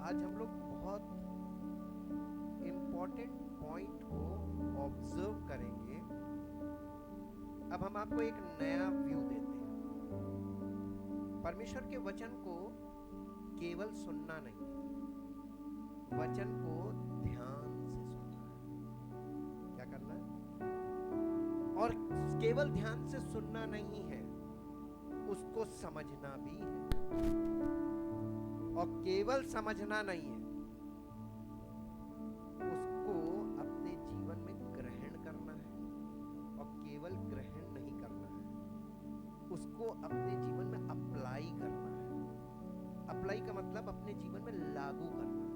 आज हम लोग बहुत इम्पोर्टेंट पॉइंट को ऑब्जर्व करेंगे। अब हम आपको एक नया व्यू देते हैं। परमेश्वर के वचन को केवल सुनना नहीं है, वचन को ध्यान से सुनना है। क्या करना है? और केवल ध्यान से सुनना नहीं है, उसको समझना भी है। और केवल समझना नहीं है, उसको अपने जीवन में ग्रहण करना है। और केवल ग्रहण नहीं करना है, उसको अपने जीवन में अप्लाई करना है। अप्लाई का मतलब अपने जीवन में लागू करना।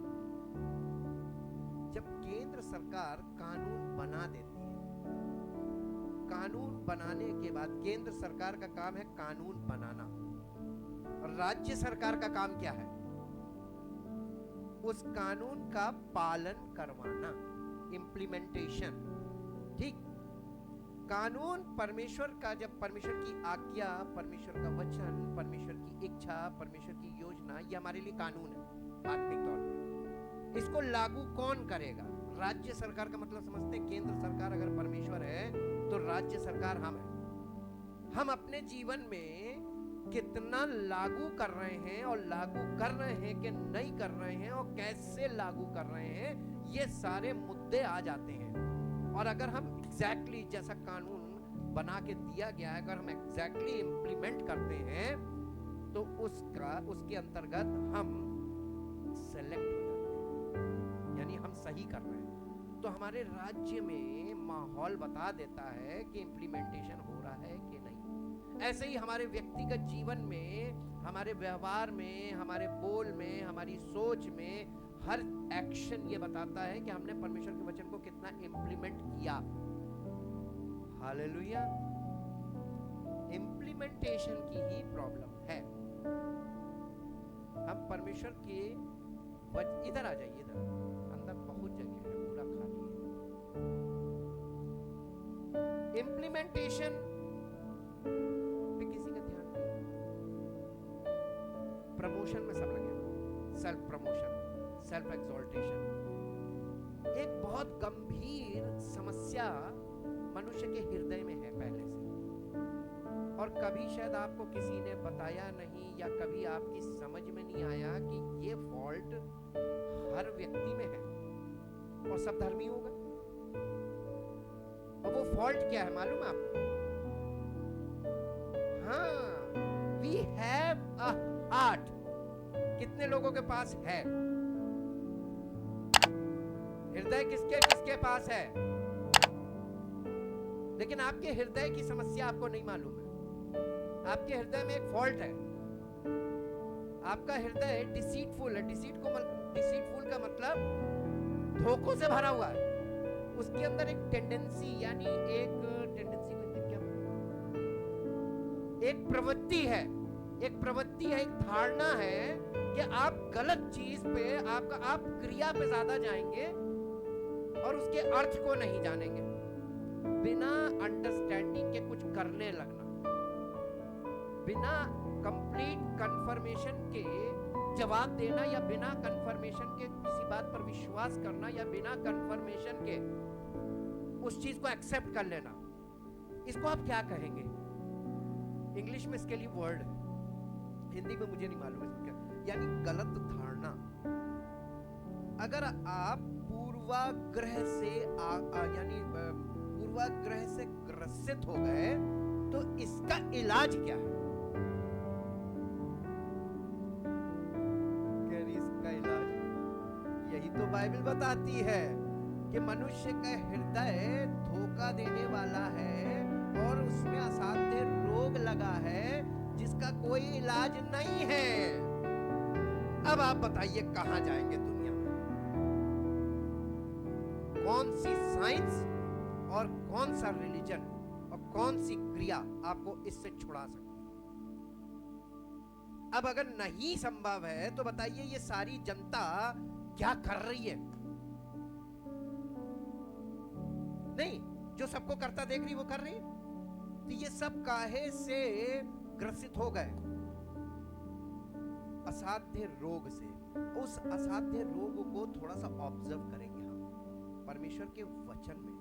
जब केंद्र सरकार कानून बना देती है, कानून बनाने के बाद केंद्र सरकार का काम है कानून बनाना, और राज्य सरकार का काम क्या है? उस कानून का पालन करवाना, इम्प्लीमेंटेशन। ठीक? कानून परमेश्वर का, जब परमेश्वर की आज्ञा, परमेश्वर का वचन, परमेश्वर की इच्छा, परमेश्वर की योजना, ये हमारे लिए कानून है आत्मिक तौर पे। इसको लागू कौन करेगा? राज्य सरकार का मतलब समझते हैं, केंद्र सरकार अगर परमेश्वर है तो राज्य सरकार हम है। हम अपने जीवन में कितना लागू कर रहे हैं, और लागू कर रहे हैं कि नहीं कर रहे हैं, और कैसे लागू कर रहे हैं, ये सारे मुद्दे आ जाते हैं। और अगर हम एग्जैक्टली जैसा कानून बना के दिया गया है, अगर हम एग्जैक्टली इंप्लीमेंट करते हैं, तो उसके अंतर्गत हम सेलेक्ट हो जाते हैं, यानी हम सही कर रहे हैं। तो हमारे राज्य में माहौल बता देता है कि इंप्लीमेंटेशन हो रहा है कि नहीं। ऐसे ही हमारे व्यक्तिगत जीवन में, हमारे व्यवहार में, हमारे बोल में, हमारी सोच में, हर एक्शन ये बताता है कि हमने परमेश्वर के वचन को कितना इंप्लीमेंट किया। हालेलुया। इंप्लीमेंटेशन की ही प्रॉब्लम है। हम परमेश्वर के इधर आ जाइए, इधर अंदर बहुत जगह है, पूरा खाली है। इंप्लीमेंटेशन पे किसी का ध्यान नहीं। प्रमोशन में सब लगे, सेल्फ प्रमोशन, सेल्फ एक्सॉल्टेशन। एक बहुत गंभीर समस्या मनुष्य के हृदय में है पहले से, और कभी शायद आपको किसी ने बताया नहीं, या कभी आपकी समझ में नहीं आया कि ये फॉल्ट हर व्यक्ति में है, और सब धर्मी होगा। और वो फॉल्ट क्या है मालूम है आपको? हाँ, वी हैव अ हार्ट। कितने लोगों के पास है हृदय? किसके किसके पास है? लेकिन आपके हृदय की समस्या आपको नहीं मालूम है। आपके हृदय में एक फॉल्ट है। आपका हृदय डिसीटफुल है। डिसीटफुल का मतलब धोखों से भरा हुआ है। उसके अंदर एक टेंडेंसी, यानी एक टेंडेंसी को क्या, एक प्रवृत्ति है, एक प्रवृत्ति है, एक धारणा है कि आप गलत चीज पे, आप क्रिया पे ज्यादा जाएंगे और उसके अर्थ को नहीं जानेंगे। बिना अंडरस्टैंडिंग के कुछ करने लगना, बिना कंप्लीट कंफर्मेशन के जवाब देना, या बिना कंफर्मेशन के किसी बात पर विश्वास करना, या बिना कंफर्मेशन के उस चीज को एक्सेप्ट कर लेना। इसको आप क्या कहेंगे? इंग्लिश में इसके लिए वर्ड है, हिंदी में मुझे नहीं मालूम इसको क्या, यानी गलत धारणा। अगर आप पूर्वाग्रह से यानी पूर्वाग्रह से ग्रसित हो गए, तो इसका इलाज क्या है? इसका इलाज यही तो बाइबल बताती है कि मनुष्य का हृदय धोखा देने वाला है, और उसमें असाध्य रोग लगा है जिसका कोई इलाज नहीं है। अब आप बताइए कहां जाएंगे दुनिया में? कौन सी साइंस और कौन सा रिलीजन और कौन सी क्रिया आपको इससे छुड़ा सकती है? अब अगर नहीं संभव है तो बताइए ये सारी जनता क्या कर रही है? नहीं, जो सबको करता देख रही वो कर रही है। तो ये सब काहे से ग्रसित हो गए? असाध्य रोग से। उस असाध्य रोग को थोड़ा सा ऑब्जर्व करेंगे हम परमेश्वर के वचन में।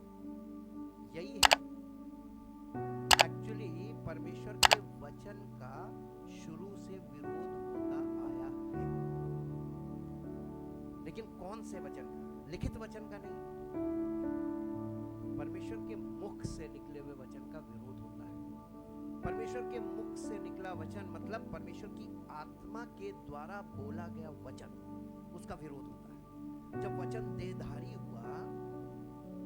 यही है एक्चुअली परमेश्वर के वचन का शुरू से विरोध होता आया है, लेकिन कौन से वचन का? लिखित वचन का नहीं, परमेश्वर के मुख से निकले हुए वचन का विरोध होता है। परमेश्वर के मुख से निकला वचन मतलब परमेश्वर की आत्मा के द्वारा बोला गया वचन, उसका विरोध होता है। जब वचन देहधारी हुआ,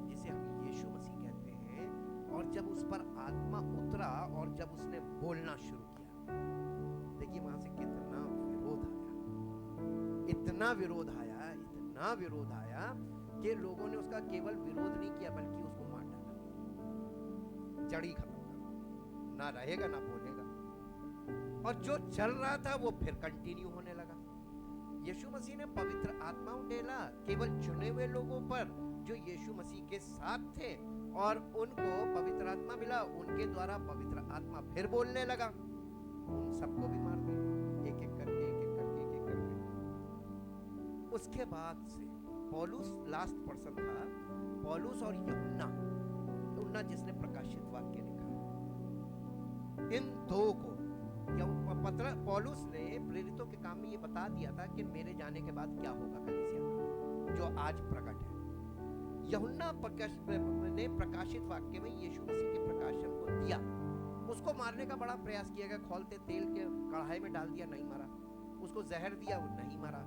जिसे हम यीशु मसीह कहते हैं, और जब उस पर आत्मा उतरा और जब उसने बोलना शुरू किया, देखिए वहां से कितना विरोध आया, इतना विरोध आया, इतना विरोध आया कि लोगों ने उसका केवल विरोध नहीं किया बल्कि उसको मार डाला, जड़ी खत्म कर, ना रहेगा ना बोलेगा। और जो चल रहा था वो फिर कंटिन्यू होने लगा। यीशु मसीह ने पवित्र आत्मा उंडेला केवल चुने हुए लोगों पर जो यीशु मसीह के साथ थे, और उनको पवित्र आत्मा मिला, उनके द्वारा पवित्र आत्मा फिर बोलने लगा, उन सबको भी मार दिया, एक एक करके, एक एक करके, एक एक करके। उसके बाद से पौलुस लास्ट पर्सन था, पौलुस और यूहन्ना जिसने प्रकाशित वाक्य लिखा, इन दो को पौलुस ने प्रेरितों के काम में ये बता दिया था कि मेरे जाने के बाद क्या होगा कलीसिया में, जो आज प्रकट है। यूहन्ना ने प्रकाशित वाक्य में यीशु मसीह के प्रकाशन को दिया, उसको मारने का बड़ा प्रयास किया गया, खोलते तेल के कढ़ाई में डाल दिया, नहीं मारा, उसको जहर दिया, वो नहीं मारा,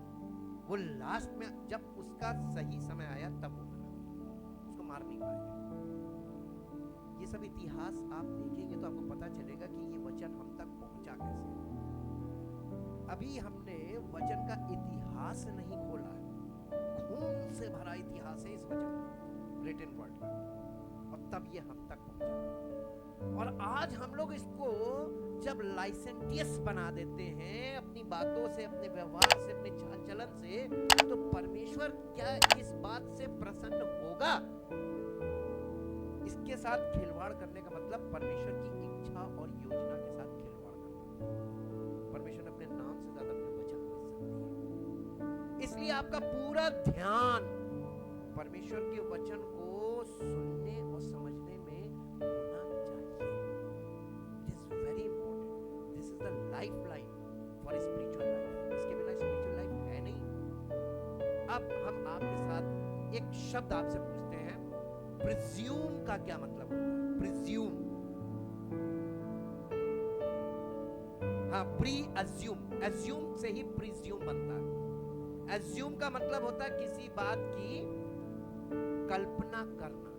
वो लास्ट में जब उसका सही समय आया तब वो मरा, उसको मार नहीं पाए। ये सब इतिहास आप देखेंगे तो आपको पता चलेगा कि ये वचन हम तक पहुंचा कैसे। अभी हमने वचन का इतिहास नहीं खोला है, खून से भरा इतिहास है इस वचन रिटन वर्ड का, और तब ये हम तक पहुंचा। और आज हम लोग इसको जब लाइसेंटियस बना देते हैं अपनी बातों से, अपने व्यवहार से, अपने चाल चलन से, तो परमेश्वर क्या इस बात से प्रसन्न होगा? इसके साथ खिलवाड़ करने का मतलब परमेश्वर की इच्छा और योजना के साथ खिलवाड़ करना। परमेश्वर ने अपने नाम से ज्यादा अपने वचन को इज्जत दी है, इसलिए आपका पूरा ध्यान परमेश्वर के वचन को सुनने और समझने में होना चाहिए। It is very important, this is the life line for spiritual life, इसके बिना स्पिरिचुअल लाइफ है नहीं। अब हम आपके साथ एक शब्द आपसे पूछते हैं, प्रिज्यूम का क्या मतलब होता है? प्रिज्यूम, हाँ, प्री अज्यूम, अज्यूम से ही प्रिज्यूम बनता है। अज्यूम का मतलब होता है किसी बात की कल्पना करना।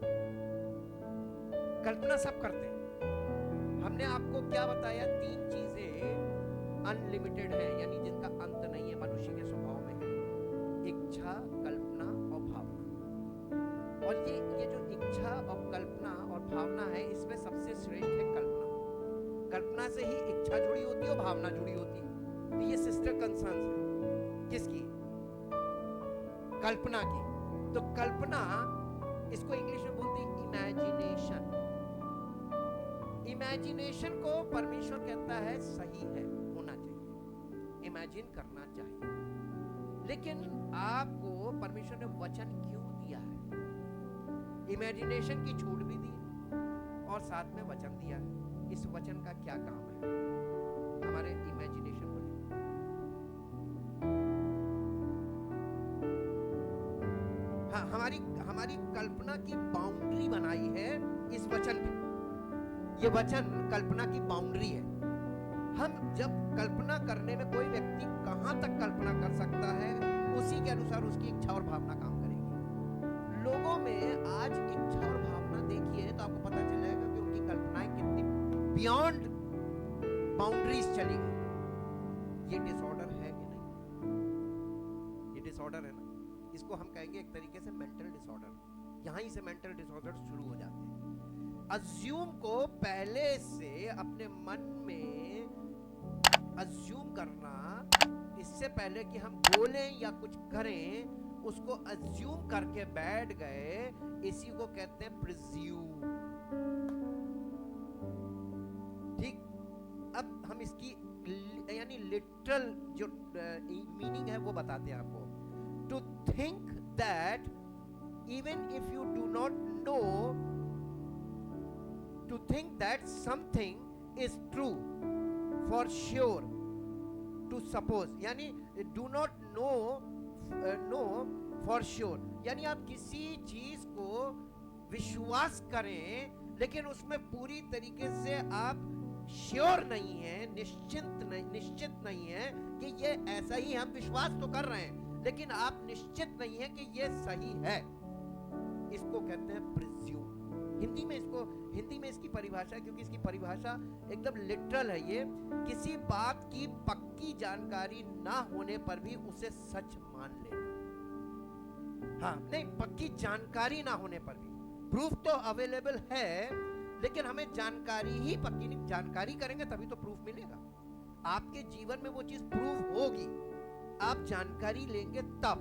कल्पना सब करते हैं। हमने आपको क्या बताया? 3 चीजें अनलिमिटेड है, यानी जिनका अंत नहीं है, मनुष्य के स्वभाव में है, इच्छा, कल्पना और भावना। और ये जो इच्छा और कल्पना और भावना है, इसमें सबसे श्रेष्ठ है कल्पना। कल्पना से ही इच्छा जुड़ी होती है और भावना जुड़ी होती है। तो ये सिस्टर कंसर्न्स है किसकी? कल्पना की। तो कल्पना, इसको इंग्लिश में बोलते हैं इमेजिनेशन। इमेजिनेशन को परमेश्वर कहता है सही है, होना चाहिए, इमेजिन करना चाहिए। लेकिन आपको परमेश्वर ने वचन क्यों दिया है? इमेजिनेशन की छूट भी दी और साथ में वचन दिया है। इस वचन का क्या काम है? हमारे इमेजिनेशन को लेकर, हाँ, हमारी कल्पना की बाउंड्री बनाई है इस वचन ने। ये वचन कल्पना की बाउंड्री है। हम जब कल्पना करने में, कोई व्यक्ति कहां तक कल्पना कर सकता है, उसी के अनुसार उसकी इच्छा और भावना काम करेगी। लोगों में आज इच्छा और भावना देखिए तो आपको पता चलेगा कि उनकी कल्पनाएं कितनी बियॉन्ड बाउंड्रीज चली गई। ये डिसऑर्डर है कि नहीं? ये डिसऑर्डर है ना। इसको हम कहेंगे एक तरीके से मेंटल डिसऑर्डर। यहां ही से मेंटल डिसऑर्डर शुरू हो जाते हैं। अज्यूम को पहले से अपने मन में अज्यूम करना, इससे पहले कि हम बोलें या कुछ करें, उसको अज्यूम करके बैठ गए, इसी को कहते हैं प्रिज्यूम। ठीक, अब हम इसकी यानी लिटरल जो मीनिंग है वो बताते हैं आपको। To think that even if you do not know, to think that something is true for sure, to suppose, यानी do not know for sure, यानी आप किसी चीज को विश्वास करें लेकिन उसमें पूरी तरीके से आप श्योर नहीं है, निश्चित नहीं है कि ये ऐसा ही, हम विश्वास तो कर रहे हैं लेकिन आप निश्चित नहीं है कि ये सही है। इसको कहते हैं प्रिज्यूम। हिंदी में इसकी परिभाषा, क्योंकि इसकी परिभाषा एकदम लिटरल है, ये किसी बात की पक्की जानकारी ना होने पर भी उसे सच मान लेना। हाँ, नहीं, पक्की जानकारी ना होने पर भी, प्रूफ तो अवेलेबल है लेकिन हमें जानकारी ही पक्की नहीं, जानकारी करेंगे तभी तो प्रूफ मिलेगा। आपके जीवन में वो चीज प्रूफ होगी, आप जानकारी लेंगे तब।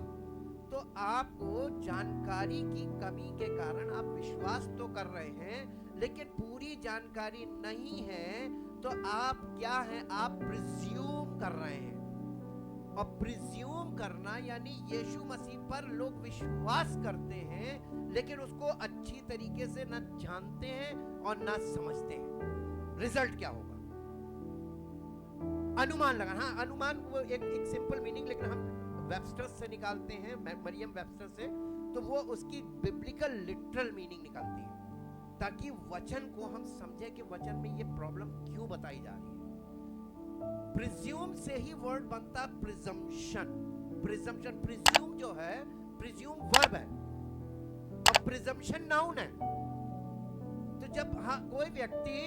तो आपको जानकारी की कमी के कारण आप विश्वास तो कर रहे हैं लेकिन पूरी जानकारी नहीं है, तो आप क्या है, आप प्रिज्यूम कर रहे हैं। और प्रिज्यूम करना यानी यीशु मसीह पर लोग विश्वास करते हैं लेकिन उसको अच्छी तरीके से न जानते हैं और न समझते हैं। रिजल्ट क्या होगा? अनुमान लगाना। हाँ, अनुमान वो एक सिंपल मीनिंग, लेकिन हम वेबस्टर से निकालते हैं, मरियम वेबस्टर से, तो वो उसकी बिब्लिकल लिटरल मीनिंग निकालती है ताकि वचन को हम समझे कि वचन में ये प्रॉब्लम क्यों बताई जा रही है। प्रिज्यूम से ही वर्ड बनता प्रिजम्पशन। प्रिज्यूम जो है, प्रिज्यूम वर्ब है और प्रिजम्पशन नाउन है। तो जब कोई व्यक्ति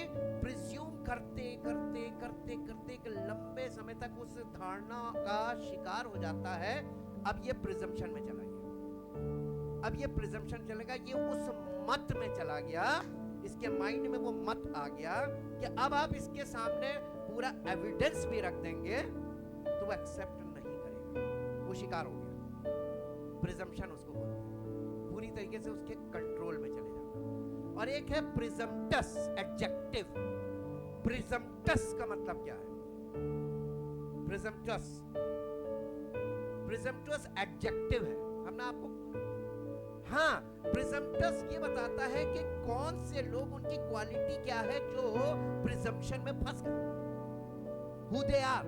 प्रिज्यूम करते करते करते करते एक लंबे समय तक उस धारणा का शिकार हो जाता है, अब ये प्रिजम्पशन में चला गया। अब ये प्रिजम्पशन चलेगा, ये उस मत में चला गया, इसके माइंड में वो मत आ गया कि अब आप इसके सामने पूरा एविडेंस भी रख देंगे तो वो एक्सेप्ट नहीं करेगा, वो शिकार हो गया। प्रिजम्पशन उसको बोलते हैं, पूरी तरीके से उसके कंट्रोल में चले जाता। और एक है प्रिजम्पटस एडजेक्टिव। प्रिजम्पटस का मतलब क्या है? प्रिजम्पटस एडजेक्टिव है। हमने आपको, हाँ, प्रिजम्पटस ये बताता है कि कौन से लोग, उनकी क्वालिटी क्या है जो प्रिजम्पशन में फंस गए, who they are।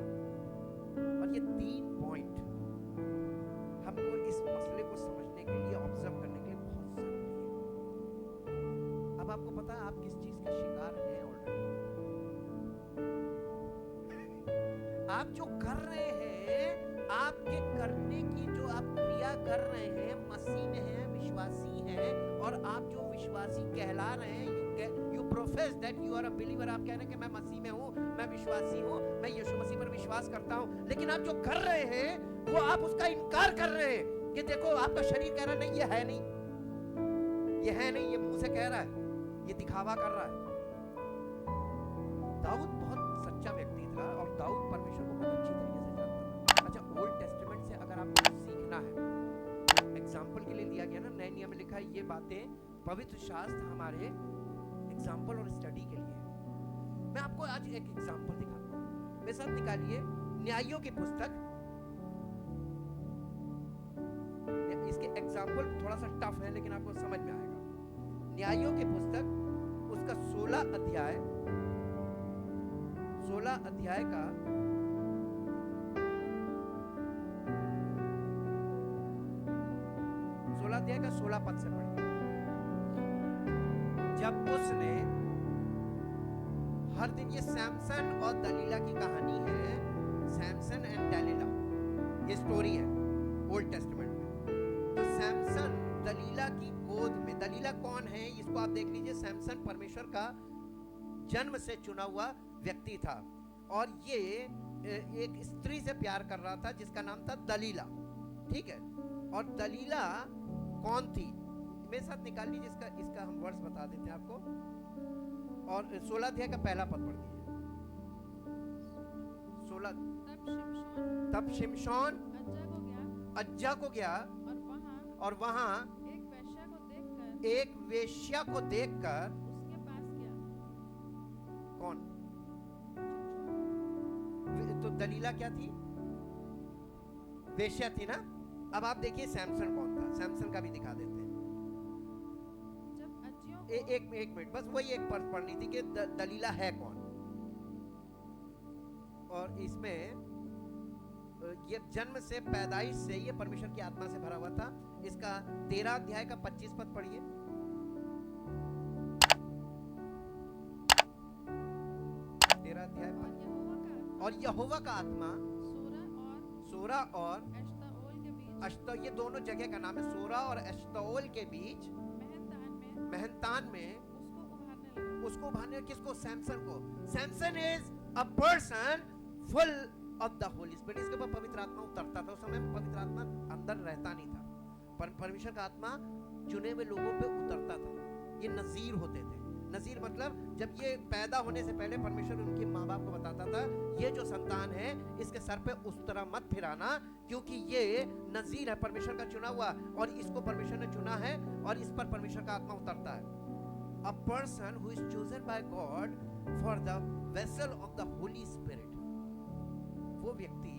और ये 3 पॉइंट हमको इस मसले को समझने के लिए, ऑब्जर्व करने के लिए बहुत जरूरी है। अब आपको पता है आप किस चीज का शिकार हैं ऑलरेडी। आप जो कर रहे हैं, आपके करने की जो आप क्रिया कर रहे हैं, मसीह में हैं, विश्वासी हैं, और आप जो विश्वासी कहला रहे हैं, you profess that you are a believer. आप कह रहे हैं कि मैं मसीह में हूँ, मैं विश्वासी हूँ, मैं यीशु मसीह पर विश्वास करता हूँ, लेकिन आप जो कर रहे हैं वो आप उसका इनकार कर रहे हैं कि देखो आपका शरीर कह रहा नहीं, ये है नहीं, ये है नहीं, ये मुंह से कह रहा है, ये दिखावा कर रहा है। दाऊद बहुत सच्चा व्यक्ति था और दाऊद परमेश्वर को बहुत अच्छी तरीके से जानता था। अच्छा, ओल्ड टेस्टामेंट से अगर आपको सीखना है, एग्जाम्पल के लिए दिया गया ना, नए नियम में लिखा है, ये बातें पवित्र शास्त्र हमारे एग्जाम्पल और स्टडी के लिए। मैं आपको आज एक एग्जाम्पल दिखाता हूँ। मेरे साथ निकालिए न्यायों की पुस्तक। इसके एग्जाम्पल थोड़ा सा टफ है लेकिन आपको समझ में आएगा। न्यायों की पुस्तक, उसका 16 अध्याय, 16 अध्याय का 16 पद से पढ़िए। जब उसने हर दिन, ये सैमसन और दलीला की कहानी है, सैमसन एंड दलीला, ये स्टोरी है ओल्ड टेस्टामेंट में। तो सैमसन दलीला की गोद में, दलीला कौन है इसको आप देख लीजिए। सैमसन परमेश्वर का जन्म से चुना हुआ व्यक्ति था और ये एक स्त्री से प्यार कर रहा था जिसका नाम था दलीला, ठीक है। और दलीला कौन थी? मेरे साथ निकाल लीजिए, इसका हम वर्ड्स बता देते हैं आपको। और 16 अध्याय का पहला पद पढ़ दीजिए। 16 तब शिमशोन अज्जा को गया और वहां एक वेश्या को देखकर उसके पास गया। कौन? तो दलीला क्या थी? वेश्या थी ना। अब आप देखिए सैमसन कौन था, सैमसन का भी दिखा देते हैं। जब अज्जियों को एक मिनट, बस वही एक पर्स पढ़नी थी कि दलीला है कौन। और इसमें ये जन्म से, पैदाइश से ये परमेश्वर की आत्मा से भरा हुआ था। इसका 13 अध्याय का 25 पद पढ़िए। अध्याय और यहोवा का आत्मा सोरा और अश्ताओल, ये दोनों जगह का नाम है, सोरा और अश्ताओल के बीच मेहनतान में उसको उभारने, किसको? सैमसन को। Samson is a person full of the Holi spirit. इसके ऊपर पवित्र आत्मा उतरता था। उस समय पवित्र आत्मा अंदर रहता नहीं था, पर परमेश्वर का आत्मा चुने हुए लोगों पे उतरता था। ये नजीर होते थे। नजीर मतलब जब ये पैदा होने से पहले परमेश्वर उनके माँ बाप को बताता था, ये जो संतान है इसके सर पे उस तरह मत फिराना, क्योंकि ये नजीर है, परमेश्वर का चुना हुआ, और इसको परमेश्वर ने चुना है, और इस पर परमेश्वर का आत्मा उतरता है। A person who is chosen by God for the vessel of the Holy Spirit, वो व्यक्ति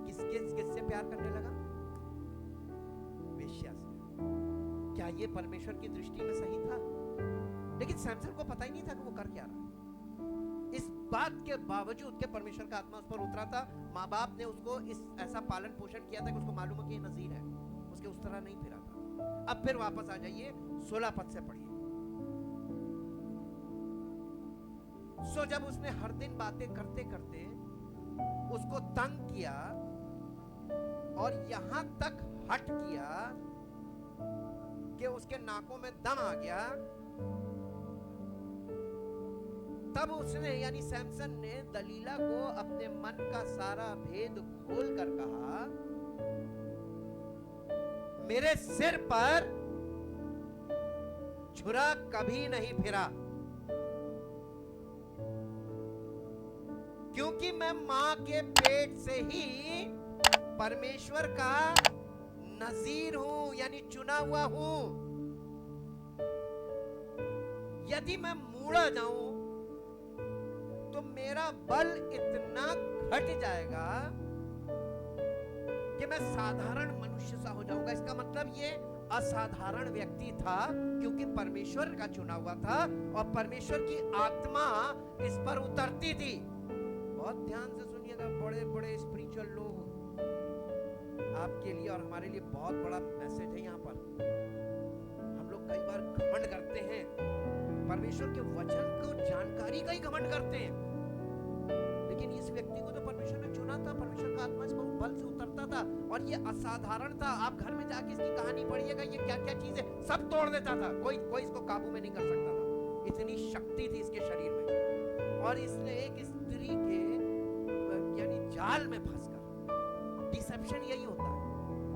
किससे प्यार करने लगा? वेश्या से। क्या ये परमेश्वर की दृष्टि में सही था? लेकिन सैमसन को पता ही नहीं था कि वो कर क्या रहा है। इस बात के बावजूद के परमेश्वर का आत्मा उस पर उतरा था। माँ बाप ने उसको ऐसा पालन पोषण किया था कि उसको मालूम है कि ये नजीर है, उसके उस तरह नहीं फिरा था। अब फिर वापस आ जाइए 16 पद से पढ़िए। सो जब उसने हर दिन बातें करते करते उसको तंग किया और यहां तक हट किया कि उसके नाकों में दम आ गया, तब उसने यानी सैमसन ने दलीला को अपने मन का सारा भेद खोल कर कहा, मेरे सिर पर छुरा कभी नहीं फिरा, क्योंकि मैं मां के पेट से ही परमेश्वर का नजीर हूं, यानी चुना हुआ हूं। यदि मैं मूड़ा जाऊं तो मेरा बल इतना घट जाएगा कि मैं साधारण मनुष्य सा हो जाऊंगा। इसका मतलब ये असाधारण व्यक्ति था, क्योंकि परमेश्वर का चुना हुआ था और परमेश्वर की आत्मा इस पर उतरती थी। बहुत ध्यान से सुनिएगा, बड़े बड़े स्पिरिचुअल लोग, आपके लिए और हमारे लिए बहुत बड़ा मैसेज है यहाँ पर। हम लोग कई बार घमंड करते हैं, परमेश्वर के वचन को जानकारी का ही घमंड करते हैं, लेकिन इस व्यक्ति को तो परमेश्वर ने चुना था, परमेश्वर का आत्मा इस पर बल से उतरता था और ये असाधारण था। आप घर में जाके इसकी कहानी पढ़िएगा, ये क्या क्या चीजें सब तोड़ देता था, कोई इसको काबू में नहीं कर सकता था, इतनी शक्ति थी इसके शरीर में। और इसने एक स्त्री के यानी जाल में फंसकर, डिसेप्शन यही होता है,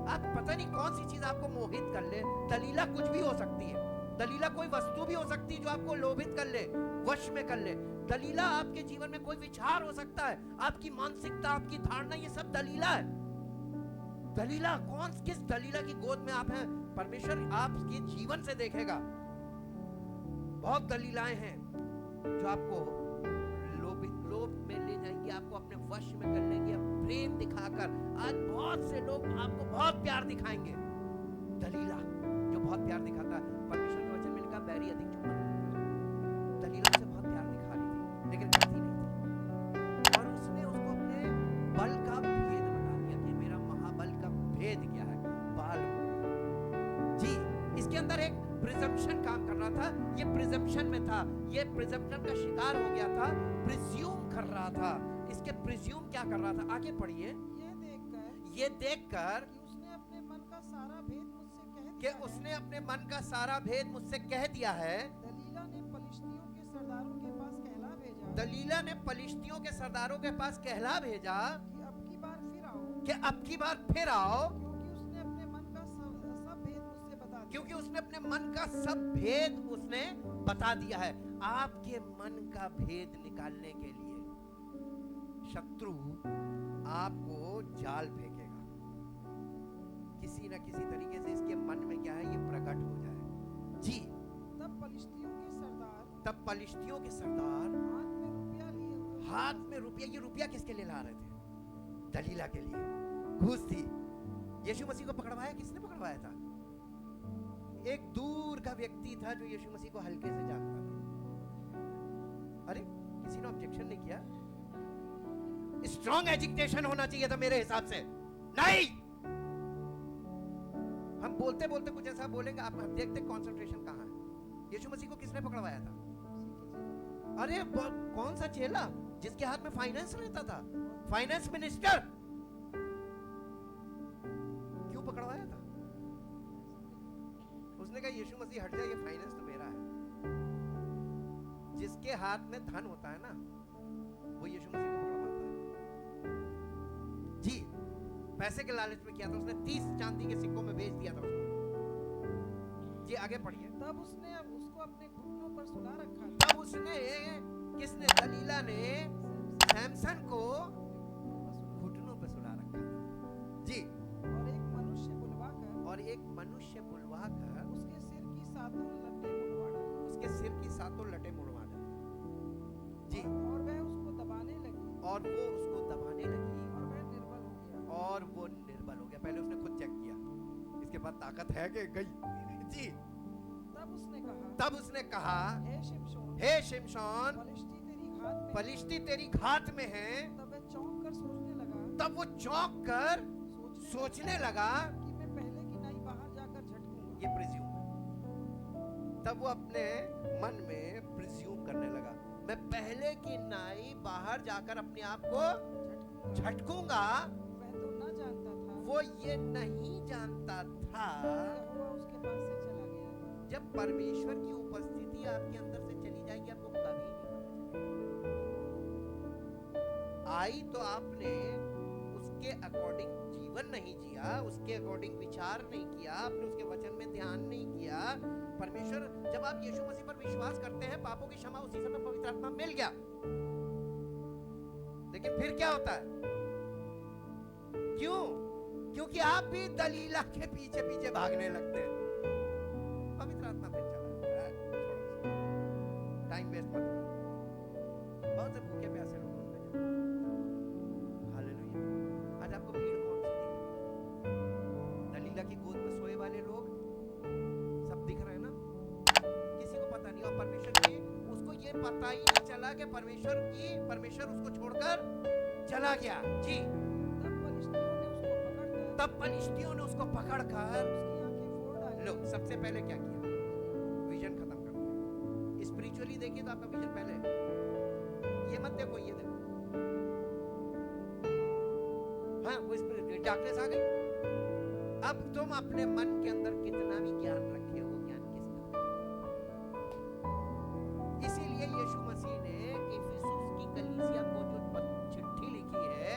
आप पता नहीं कौन सी चीज आपको मोहित कर ले। दलीला कुछ भी हो सकती है, दलीला कोई वस्तु भी हो सकती है जो आपको लोभित कर ले, वश में कर ले। दलीला आपके जीवन में कोई विचार हो सकता है, आपकी मानसिकता, आपकी धारणा, ये सब दलीला है। दलीला किस दलीला की गोद में आप हैं, परमेश्वर आपके जीवन से देखेगा। बहुत दलीलाएं हैं जो आपको लोभ में ले जाएंगे, आपको अपने वश में कर लेंगे, प्रेम दिखाकर। आज बहुत से लोग आपको बहुत प्यार दिखाएंगे, दलीला जो बहुत प्यार दिखाता है। परमेश्वर के वचन में लिखा, बैरी अधिक चुम्बन। दलीला उसे बहुत प्यार दिखा रही थी, लेकिन करती नहीं थी, और उसने उसको अपने बल का भेद बता दिया कि मेरा महाबल का भेद क्या है, बाल जी। इसके अंदर एक प्रिजम्पशन काम कर रहा था, ये प्रिजम्पशन में था, ये प्रिजम्पशन का शिकार हो गया था, प्रिज्यूम कर रहा था। इसके प्रिज्यूम क्या कर रहा था, आगे पढ़िए। ये देखकर उसने अपने मन का सारा भेद मुझसे कह दिया कि उसने अपने मन का सारा भेद मुझसे कह दिया है। दलीला ने पलिश्तियों के सरदारों के पास कहला भेजा, दलीला ने पलिश्तियों के सरदारों के पास कहला भेजा कि अब की बार फिर आओ, कि अब की बार फिर आओ, क्योंकि उसने अपने मन का सब भेद मुझसे बता दिया। क्योंकि उसने अपने मन का सब भेद उसने बता दिया है। आपके मन का भेद निकालने के लिए शत्रु आपको जाल फेंकेगा, किसी ना किसी तरीके से इसके मन में क्या है ये प्रकट हो जाए जी। तब पलिश्तियों के सरदार हाथ में रुपया लिए, ये रुपया किसके लिए ला रहे थे? दलीला के लिए। घूस थी, यीशु मसीह को पकड़वाया किसने पकड़वाया था? एक दूर का व्यक्ति था जो यीशु मसीह को हल्के से जानता था। अरे किसी ने ऑब्जेक्शन नहीं किया? स्ट्रॉन्ग एजिटेशन होना चाहिए था मेरे हिसाब से। नहीं, हम बोलते बोलते कुछ ऐसा बोलेंगे, आप देखते कंसंट्रेशन कहां है। यीशु मसीह को किसने पकड़वाया था? अरे कौन सा चेला जिसके हाथ में फाइनेंस रहता था, फाइनेंस मिनिस्टर, क्यों पकड़वाया था? उसने कहा यीशु मसीह हट जाइए, फाइनेंस तो मेरा है। जिसके हाथ में धन होता है ना, वो यीशु मसीह को पकड़वाता है। जी, पैसे के लालच में किया था उसने, 30 चांदी के सिक्कों में बेच दिया था उसको। जी आगे पढ़िए। तब उसने उसको अपने घुटनों पर सुला रखा था। तब उसने, किसने? दलीला ने सैमसन को घुटनों पर सुला रखा था। जी, और एक मनुष्य बुलवाकर, और एक मनुष्य बुलवाकर उसके सिर की सातों लटें मुड़वा डाली। उसके सिर की सातों लटें मुड़वा डाली। जी, और वह उसको दबाने लगी, और वो उसको दबाने लगी, और वह निर्बल हो गया। और वो निर्बल हो गया। पहले उसने खुद चेक किया, इसके बाद ताकत है कि गई। जी, तब उसने कहा, हे शिमशोन, फलिश्ती तेरी घात में है। तब वह चौंक कर सोचने लगा, तब वो चौंक कर सोचने लगा कि मैं पहले की नाई बाहर जाकर झटकूंगा। ये प्रिज्यूम है। तब वो अपने मन में प्रिज्यूम करने लगा, मैं पहले की नाई बाहर जाकर अपने आप को झटकूंगा। वह तो न जानता था, वो ये नहीं जानता था, यहोवा उसके पास से चला गया। जब परमेश्वर की उपस्थिति आपके अंदर से चली जाएगी, आपको कभी नहीं पता चलेगा। आई तो आपने उसके अकॉर्डिंग जीवन नहीं जिया, उसके अकॉर्डिंग विचार नहीं किया, आपने उसके वचन में ध्यान नहीं किया। परमेश्वर, जब आप यीशु मसीह पर विश्वास करते हैं, पापों की क्षमा उसी समय पवित्र आत्मा मिल गया। लेकिन फिर क्या होता है? क्यों? क्योंकि आप भी दलीला के पीछे पीछे भागने लगते हैं। पवित्र आत्मा फिर चला, छोड़ो, टाइम वेस्ट मत करो। बहुत से भूखे प्यासे लोग ढूंढने जाओ। हालेलुया। आज आपको भीड़ कौन सी दिख रही है? दलीला की गोद में सोए वाले लोग सब दिख रहे हैं ना? किसी को पता नहीं। और परमेश्वर की, उसको ये पता ही नहीं चला कि परमेश्वर उसको छोड़कर चला गया। जी, तब फलिश्तियों ने उसको पकड़कर लो, सबसे पहले क्या किया? विजन खत्म कर दिया। स्पिरिचुअली देखिए तो आपका विजन पहले, ये मत देखो, ये देखो। हाँ, वो स्पिरिचुअल डार्कनेस आ गई। अब तुम अपने मन के अंदर कितना भी ज्ञान रखे हो, ज्ञान किसका? इसीलिए यीशु मसीह ने इफिसुस की कलीसिया को जो चिट्ठी लिखी है,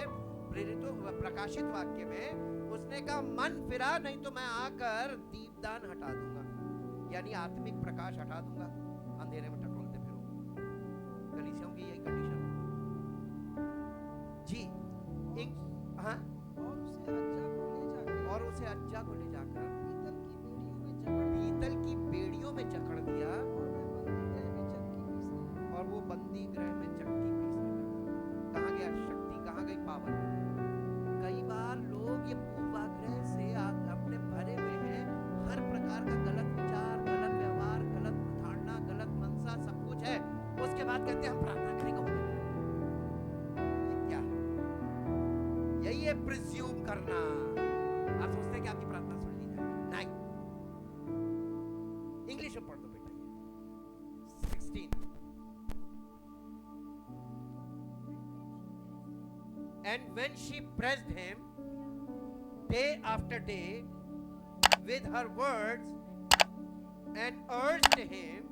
प्रेरितों प्रकाशित वाक्य में, उसने कहा मन फिरा नहीं तो मैं आकर दीपदान हटा दूंगा, यानी आत्मिक प्रकाश हटा दूंगा, अंधेरे में टटोलते फिरो। कलीसियाओं की यही कंडीशन जी। हाँ, और उसे अज्जा को ले जाकर पीतल की बेड़ियों में जकड़ दिया, और वो बंदी गृह में चक्की पीसने लगा। कहाँ गया शक्ति, कहाँ गई पावर? कई बार लोग ये पूर्वाग्रह से अपने भरे हुए हैं, हर प्रकार का गलत विचार, गलत व्यवहार, गलत धारणा, गलत मनसा, सब कुछ है। उसके बाद कहते हैं हम प्रार्थना करेंगे, हो जाएगा। ये क्या है? यही है प्रिज्यूम करना। आप सोचते हैं कि आपकी प्रार्थना सुन ली जाएगी? नहीं। इंग्लिश में पढ़ दो बेटा। 16 And when she pressed him day after day with her words and urged him,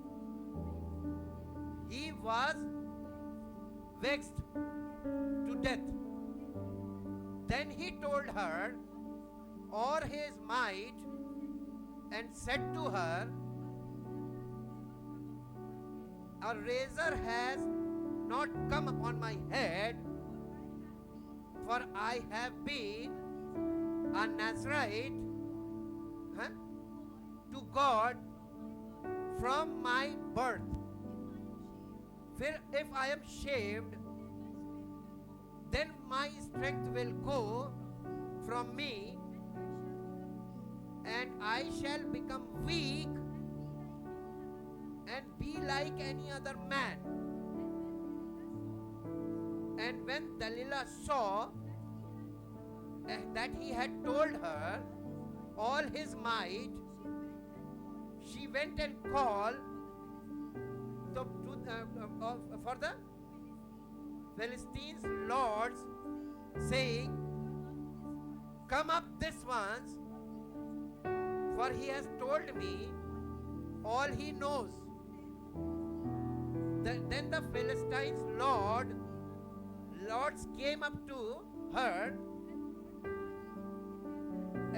he was vexed to death. Then he told her all his might and said to her, a razor has not come upon my head, for I have been a Nazarite to God from my birth. If I am shaved, then my strength will go from me, I shall become weak and be like any other man. And when Delilah saw that he had told her all his might, she went and called for the Philistines' lords, saying, "Come up this once, for he has told me all he knows." Then the Philistines' lords came up to her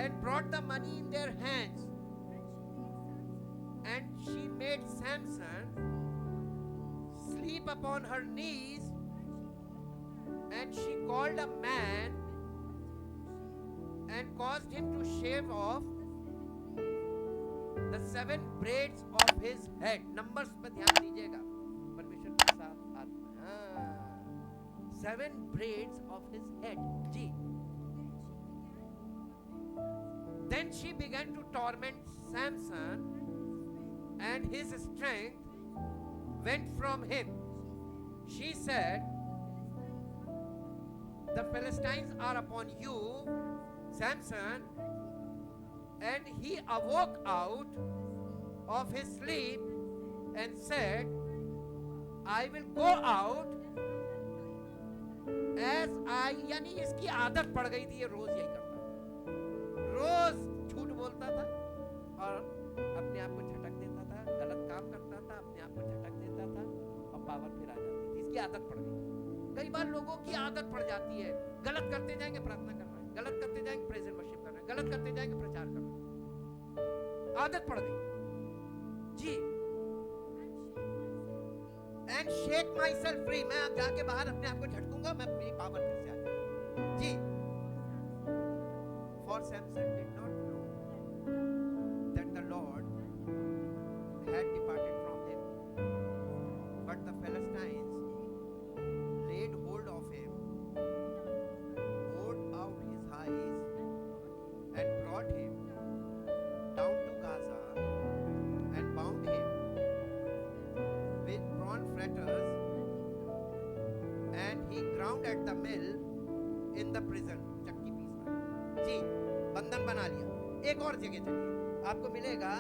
and brought the money in their hands. And she made Samson sleep upon her knees, and she called a man and caused him to shave off the 7 braids of his head. Numbers पे ध्यान दीजिएगा, परमेश्वर के साथ आत्मा। 7 braids of his head। Ji. Then she began to torment Samson, and his strength went from him. She said, "The Philistines are upon you, Samson." And he awoke out of his sleep and said, "I will go out as I," यानी इसकी आदत पड़ गई थी, ये रोज यही करता था, रोज झूठ बोलता था और अपने आप को झटक देता था, गलत काम करता था, अपने आप को झटक देता था और पावर फिर आ जाती थी। इसकी आदत पड़ गई। कई बार लोगों की आदत पड़ जाती है, गलत करते जाएंगे प्रार्थना कर रहे हैं, गलत करते जाएंगे प्रेज एंड वर्शिप कर रहे हैं, गलत करते जाएंगे प्रचार कर रहे हैं, आदत पड़ गई जी। And shake myself free, मैं अब जाके बाहर अपने आप को झटकूंगा, मैं अपनी पावर फिर से आ जाऊंगा जी। For Samson did not know that the Lord had departed from him, but the Philistines laid hold of him, poured out his eyes, and brought him down to Gaza, and bound him with bronze fetters, and he ground at the mill in the prison। चक्की पीसता जी, बंधन बना लिया। एक और जगह चलिए, आपको मिलेगा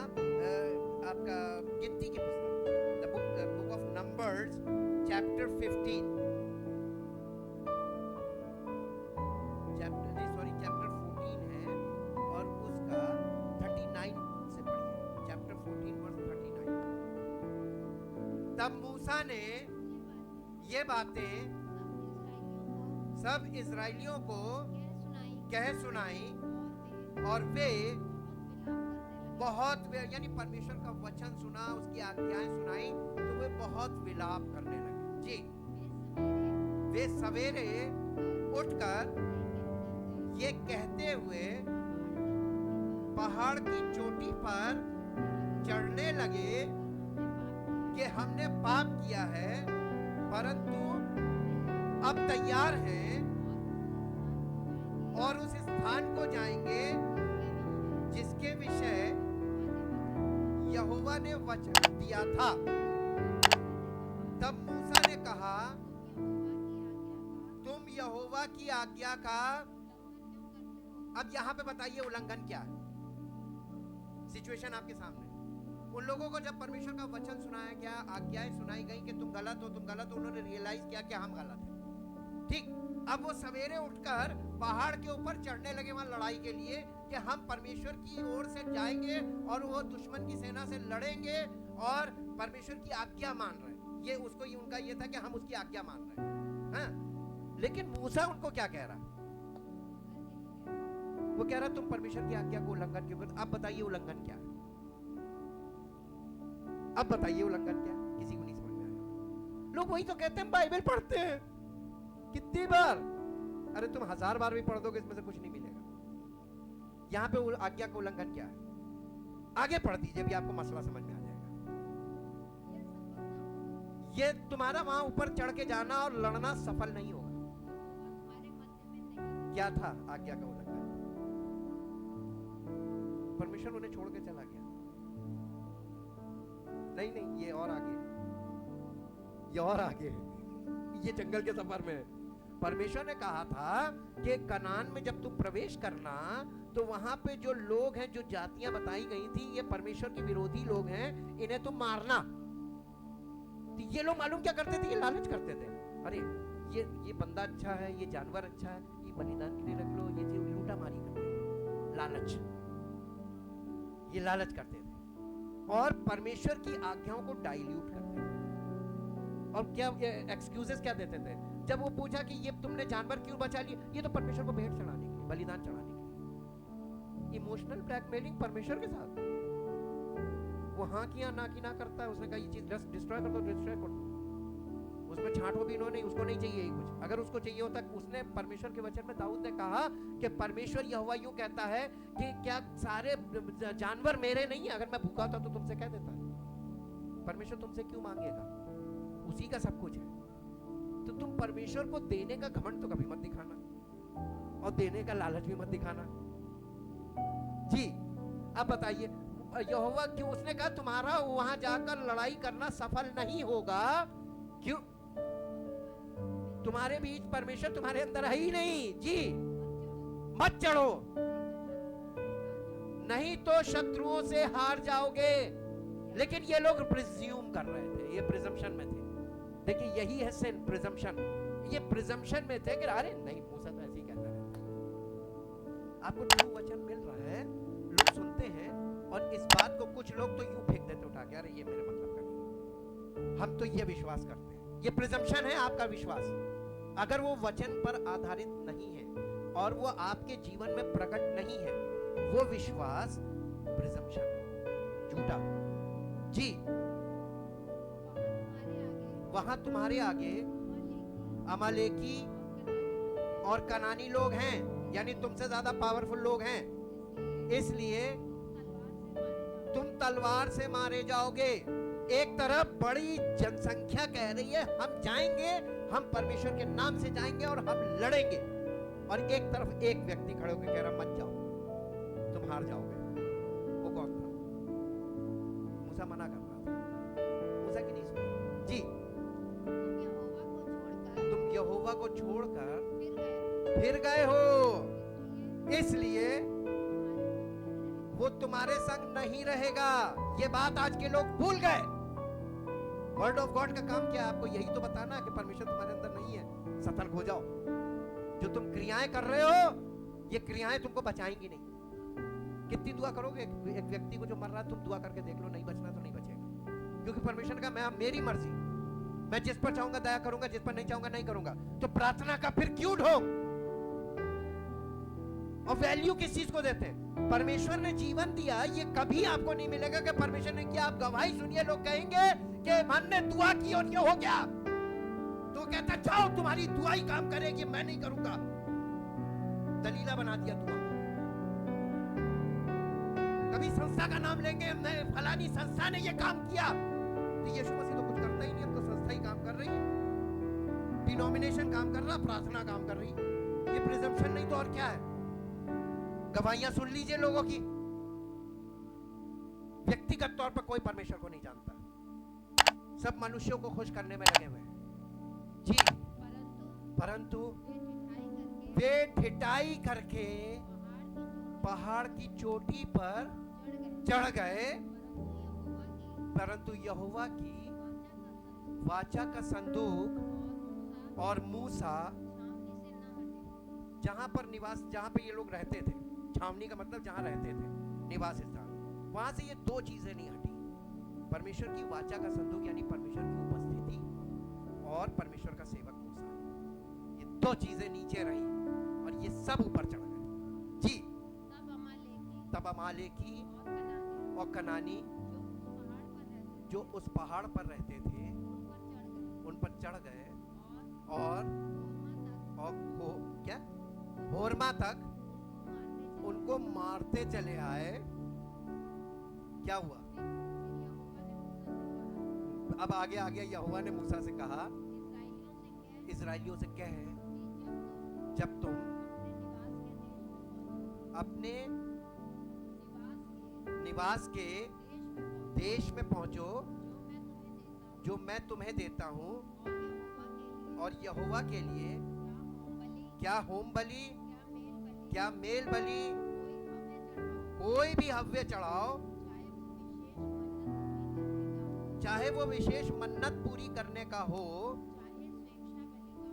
आपका गिनती की पुस्तक, the book of numbers chapter 15, chapter 14 है और उसका 39 से पढ़िए, चैप्टर 14 वर्स 39। तब मूसा ने ये बातें सब इजराइलियों को कह सुनाई और वे बहुत, यानी परमेश्वर का वचन सुना, उसकी आज्ञाएं सुनाई तो वे बहुत विलाप करने लगे जी। वे सवेरे उठकर ये कहते हुए पहाड़ की चोटी पर चढ़ने लगे कि हमने पाप किया है, परंतु अब तैयार हैं और उस स्थान को जाएंगे जिसके विषय यहोवा ने वचन दिया था। तब मूसा ने कहा, तुम यहोवा की आज्ञा का, अब यहां पे बताइए उल्लंघन क्या है। सिचुएशन आपके सामने, उन लोगों को जब परमेश्वर का वचन सुनाया गया, आज्ञाएं सुनाई गई कि तुम गलत हो, तुम गलत हो, उन्होंने रियलाइज किया कि हम गलत हैं। ठीक, अब वो सवेरे उठकर पहाड़ के ऊपर चढ़ने लगे वहां लड़ाई के लिए कि हम परमेश्वर की ओर से जाएंगे और वो दुश्मन की सेना से लड़ेंगे और परमेश्वर की आज्ञा मान रहे हैं। ये उसको ये उनका ये था कि हम उसकी आज्ञा मान रहे हैं, हाँ? लेकिन मूसा उनको क्या कह रहा, वो कह रहा तुम परमेश्वर की आज्ञा को उल्लंघन क्यों करते। अब बताइए उल्लंघन क्या है, अब बताइए उल्लंघन क्या है, किसी को नहीं समझ में आया। लोग वही तो कहते हैं, बाइबल पढ़ते हैं कितनी बार, अरे तुम 1000 बार भी पढ़ दोगे इसमें से कुछ नहीं मिलेगा। यहां पे आज्ञा का उल्लंघन क्या है, आगे पढ़ दीजिए, भी आपको मसला समझ में आ जाएगा। ये तुम्हारा वहां ऊपर चढ़ के जाना और लड़ना सफल नहीं होगा। क्या था आज्ञा का उल्लंघन? परमेश्वर उन्हें छोड़ के चला गया। नहीं नहीं, ये और आगे, ये और आगे, ये जंगल के सफर में परमेश्वर ने कहा था कि कनान में जब तुम प्रवेश करना तो वहां पे जो लोग हैं, जो जातियां बताई गई थी, ये परमेश्वर के विरोधी लोग हैं, इन्हें तुम मारना। तो ये लोग मालूम क्या करते थे? ये लालच करते थे। अरे ये बंदा अच्छा है, ये जानवर अच्छा है, ये बलिदान के लिए रख लो, ये लूटा मारी करते, लालच, ये लालच करते थे और परमेश्वर की आज्ञाओं को डाइल्यूट करते थे। और क्या एक्सक्यूजेस क्या देते थे? जब वो पूछा कि ये तुमने जानवर क्यों बचा लिए, ये तो परमेश्वर को भेंट चढ़ाने के लिए, बलिदान चढ़ाने के लिए। इमोशनल ब्लैकमेलिंग परमेश्वर के साथ। वो हाँ किया ना की ना करता है। उसने कहा ये चीज डिस्ट्रॉय कर दो, डिस्ट्रॉय कर दो, उसमें छांटो भी इन्होंने, उसको नहीं चाहिए ही कुछ। अगर उसको चाहिए होता, उसने परमेश्वर के वचन में दाऊद ने कहा कि परमेश्वर यहोवा यूं कहता है कि क्या सारे जानवर मेरे नहीं है? अगर मैं भूखा था तो तुमसे कह देता, परमेश्वर तुमसे क्यों मांगेगा? उसी का सब कुछ है। तो तुम परमेश्वर को देने का घमंड तो कभी मत दिखाना और देने का लालच भी मत दिखाना। जी अब बताइए, यहोवा क्यों? उसने कहा तुम्हारा वहां जाकर लड़ाई करना सफल नहीं होगा। क्यों? तुम्हारे बीच परमेश्वर तुम्हारे अंदर है ही नहीं। जी मत चढ़ो, नहीं तो शत्रुओं से हार जाओगे। लेकिन ये लोग प्रिज्यूम कर रहे थे, ये प्रिजम्पशन में थे। देखिए यही है सिन, प्रिजम्पशन। ये प्रिजम्पशन में थे कि अरे नहीं, मूसा तो ऐसे ही कहता है। आपको ट्रू वचन मिल रहा है, लोग सुनते हैं और इस बात को कुछ लोग तो यूं फेंक देते उठा के, अरे ये मेरे मतलब का नहीं, हम तो ये विश्वास करते हैं। ये प्रिजम्पशन है आपका विश्वास। अगर वो वचन पर आधारित नहीं है और वो आपके जीवन में प्रकट नहीं है, वो विश्वास प्रिजम्पशन है, झूठा। जी वहां तुम्हारे आगे अमालेकी और कनानी लोग हैं, यानी तुमसे ज्यादा पावरफुल लोग हैं, इसलिए तुम तलवार से मारे जाओगे। एक तरफ बड़ी जनसंख्या कह रही है हम जाएंगे, हम परमेश्वर के नाम से जाएंगे और हम लड़ेंगे, और एक तरफ एक व्यक्ति खड़े होकर कह रहा मत जाओ, तुम हार जाओगे। वो कौन था? मूसा मना कर रहा था, मूसा की नहीं सुनी। जी तुम यहोवा को छोड़कर फिर गए हो, इसलिए वो तुम्हारे संग नहीं रहेगा। ये बात आज के लोग भूल गए। वर्ड ऑफ गॉड का काम क्या है? आपको यही तो बताना कि परमेश्वर तुम्हारे अंदर नहीं है। सतर्क हो जाओ। जो तुम क्रियाएं कर रहे हो, ये क्रियाएं तुमको बचाएंगी नहीं। कितनी दुआ करोगे? एक व्यक्ति को जो मर रहा है, तुम दुआ करके देख लो, नहीं बचना तो नहीं बचेगा, क्योंकि परमेश्वर का मैं मेरी मर्जी, मैं जिस पर चाहूंगा दया करूंगा, जिस पर नहीं चाहूंगा नहीं करूंगा। तो प्रार्थना का फिर क्यों ढोंग? और वैल्यू किस चीज को देते हैं? परमेश्वर ने जीवन दिया, ये कभी आपको नहीं मिलेगा कि परमेश्वर ने किया। आप गवाही सुनिए, लोग कहेंगे कि हमने दुआ की और ये हो गया, तो कहता जाओ तुम्हारी दुआ ही काम करेगी, मैं नहीं करूंगा। दलीला बना दिया दुआ। कभी संस्था का नाम लेंगे, फलानी संस्था ने ये काम किया, तो यीशु मसीह तो कुछ करता ही नहीं, अब तो संस्था ही काम कर रही है, डिनोमिनेशन काम कर रहा, प्रार्थना काम कर रही। ये प्रिजम्पशन नहीं तो और क्या है? गवाहियां सुन लीजिए लोगों की। व्यक्तिगत तौर पर कोई परमेश्वर को नहीं जानता, सब मनुष्यों को खुश करने में लगे हुए हैं। जी परंतु वे ठिठाई करके पहाड़ की चोटी पर चढ़ गए, परंतु यहोवा की वाचा का संदूक और मूसा जहां पर निवास, जहां पे ये लोग रहते थे, छावनी का मतलब जहां रहते थे, निवास स्थान, वहां से ये दो चीजें नहीं हटी। परमेश्वर की वाचा का संदूक यानी परमेश्वर की उपस्थिति, और परमेश्वर का सेवक मूसा, ये दो चीजें नीचे रही और ये सब ऊपर चढ़ गए। जी तब अमालेकी और कनानी जो उस पहाड़ पर रहते थे उन पर चढ़ गए और क्या होरमा तक उनको मारते चले आए। क्या हुआ? अब आगे आ गया, यहोवा ने मूसा से कहा, इस्राएलियों से कह, जब तुम अपने निवास के देश में पहुंचो जो मैं तुम्हें देता हूं, और यहोवा के लिए क्या होम बलि, क्या मेल बलि, कोई भी हव्य चढ़ाओ, चाहे वो विशेष मन्नत पूरी करने का हो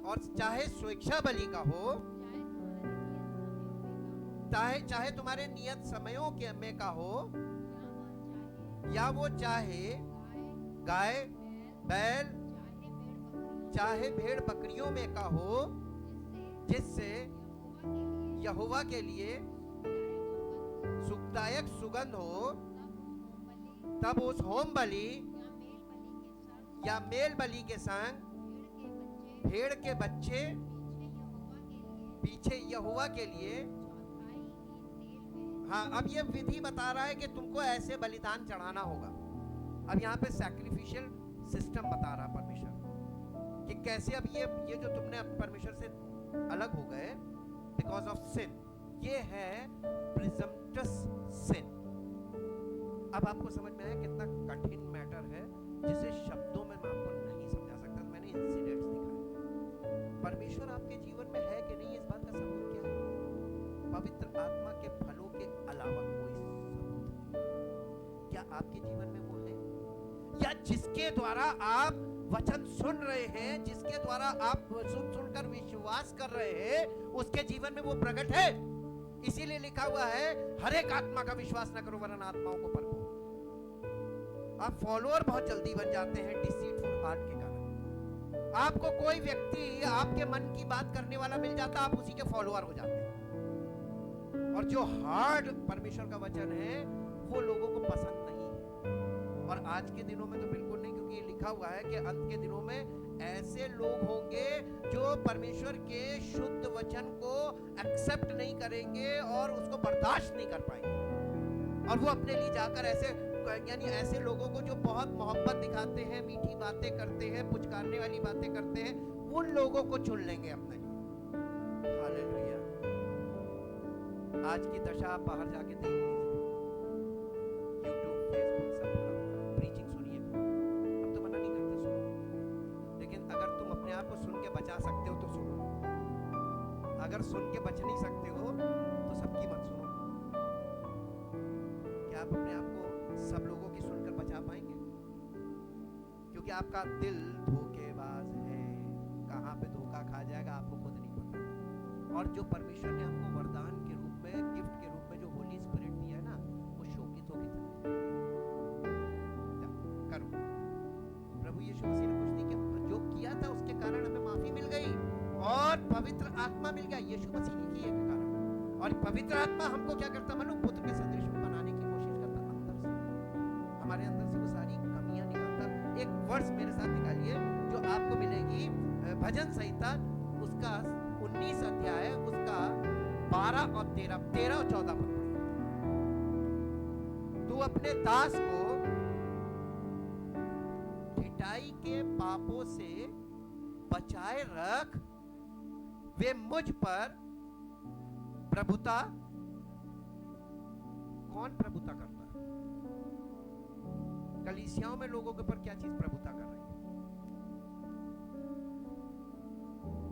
और चाहे स्वेच्छा बलि का हो, चाहे तुम्हारे नियत समयों के में का हो, या वो चाहे गाय बैल चाहे भेड़ बकरियों में का हो, जिससे यहोवा के लिए सुखदायक सुगंध हो, तब उस होम बलि या मेल बलि के संग भेड़ के बच्चे पीछे यहोवा के लिए, हाँ अब ये विधि बता रहा है कि तुमको ऐसे बलिदान चढ़ाना होगा। अब यहाँ पे सैक्रिफिशियल सिस्टम बता रहा परमेश्वर कि कैसे अब ये जो तुमने परमेश्वर से अलग हो गए बिकॉज ऑफ सिन, ये है प्रिजम्पटस सिन। अब आपको समझ में आया कितना कठिन मैटर है जिसे शब्दों में मैं आपको नहीं समझा सकता। मैंने इंसिडेंट्स दिखाए। परमेश्वर आपके जीवन में है कि नहीं, इस बात का सबूत क्या है? पवित्र आत्मा के फलों के अलावा कोई सबूत नहीं। क्या आपके जीवन में वो है? या जिसके द्वारा आप वचन सुन रहे हैं, जिसके द्वारा आप सुनकर विश्वास कर रहे हैं, उसके जीवन में वो प्रकट है? इसीलिए लिखा हुआ है हर एक आत्मा का विश्वास न करो वरन आत्माओं को परखो। आप फॉलोअर बहुत जल्दी बन जाते हैं डिसीटफुल हार्ट के कारण। आपको कोई व्यक्ति आपके मन की बात करने वाला मिल जाता, आप उसी के फॉलोअर हो जाते हैं। और जो हार्ड परमेश्वर का वचन है वो लोगों को पसंद नहीं है। और आज के दिनों में तो बिल्कुल नहीं, क्योंकि ये लिखा हुआ है कि अंत के दिनों में ऐसे लोग होंगे जो परमेश्वर के शुद्ध वचन को एक्सेप्ट नहीं करेंगे और उसको बर्दाश्त नहीं कर पाएंगे। और वो अपने लिए जाकर ऐसे, यानी ऐसे लोगों को जो बहुत मोहब्बत दिखाते हैं, मीठी बातें करते हैं, पुचकारने वाली बातें करते हैं, उन लोगों को चुन लेंगे अपने लिए। हालेलुया। आज की दशा आप बाहर जाके देख लीजिए, यूट्यूब फेसबुक सब पूरा प्रीचिंग सुनिए। अब तो मना नहीं करते, सुनो, लेकिन अगर तुम अपने आप को सुन के बचा सकते हो तो सुनो। अगर सुन के बच नहीं सकते हो तो सबकी मत सुनो। क्या आप अपने आप को सब लोगों की सुनकर बचा पाएंगे? क्योंकि आपका दिल धोखेबाज है, कहां पे धोखा खा जाएगा आपको खुद नहीं पता। और जो परमेश्वर ने हमको वरदान के रूप में, गिफ्ट के रूप में जो होली स्पिरिट दिया है ना, वो शोकित होके करो। प्रभु यीशु मसीह ने कुछ नहीं किया, जो किया था उसके कारण हमें माफी मिल गई और पवित्र आत्मा मिल गया यीशु मसीह ने किए के कारण। और पवित्र आत्मा हमको क्या करता, मालूम, पुत्र के सदृश बनाने की कोशिश करता अंदर से, हमारे अंदर से वो सारी कमियां निकालता। एक वर्ष मेरे साथ निकालिए जो आपको मिलेगी भजन संहिता उसका 19 अध्याय उसका 12 और 13 और 14 पद पढ़िए। तू अपने दास को ढिठाई के पापों से बचाए रख, वे मुझ पर प्रभुता, कौन प्रभुता करता है? कलीसियाओं में लोगों के ऊपर क्या चीज प्रभुता कर रही है?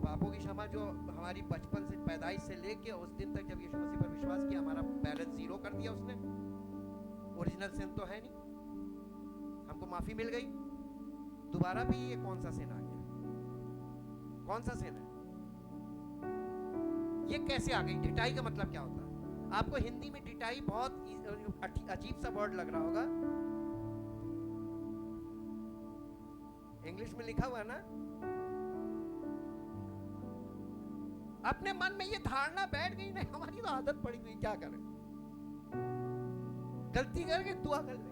पापों की क्षमा जो हमारी बचपन से, पैदाइश से लेके उस दिन तक जब यीशु मसीह पर विश्वास किया, हमारा बैलेंस जीरो कर दिया उसने। ओरिजिनल सिन तो है नहीं, हमको माफी मिल गई। दोबारा भी ये कौन सा सिन आ गया? कौन सा सिन है ये? कैसे आ गई? ढिठाई का मतलब क्या होता है? आपको हिंदी में ढिठाई बहुत अजीब सा वर्ड लग रहा होगा, इंग्लिश में लिखा हुआ है ना। अपने मन में ये धारणा बैठ गई, नहीं हमारी तो आदत पड़ी हुई, क्या करें, गलती करके दुआ कर ले,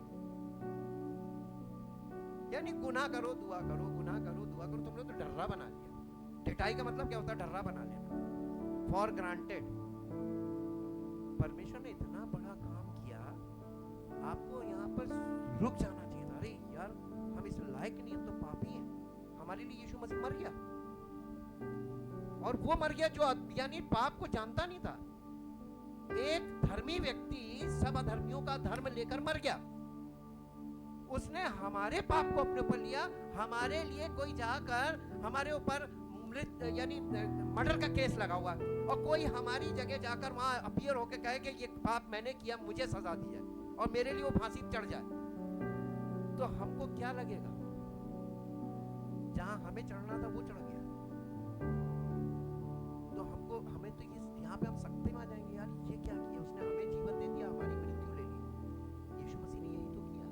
यानी गुनाह करो दुआ करो, गुनाह करो दुआ करो। तुमने तो डर्रा बना लिया। ढिठाई का मतलब क्या होता है? डर्रा बना लेना, फॉर ग्रांटेड। परमेश्वर ने इतना बड़ा काम किया, आपको यहाँ पर रुक जाना चाहिए था। अरे यार हम इस लायक नहीं, हम तो पापी हैं, हमारे लिए यीशु मसीह मर गया। और वो मर गया जो यानी पाप को जानता नहीं था, एक धर्मी व्यक्ति सब अधर्मियों का धर्म लेकर मर गया। उसने हमारे पाप को अपने ऊपर लिया। हमारे लिए कोई जाकर हमारे ऊपर मृत यानी मर्डर का केस लगा हुआ, और कोई हमारी जगह जाकर वहां अपीयर होकर कहे कि ये पाप मैंने किया, मुझे सजा दी है, और मेरे लिए वो फांसी चढ़ जाए, तो हमको क्या लगेगा? जहां हमें चढ़ना था वो चढ़ गया, तो हमें तो यहाँ पे हम सकते में आ जाएंगे, यार ये क्या किया उसने, हमें जीवन दे दिया, हमारी मृत्यु ले ली। यीशु मसीह ने यही तो किया।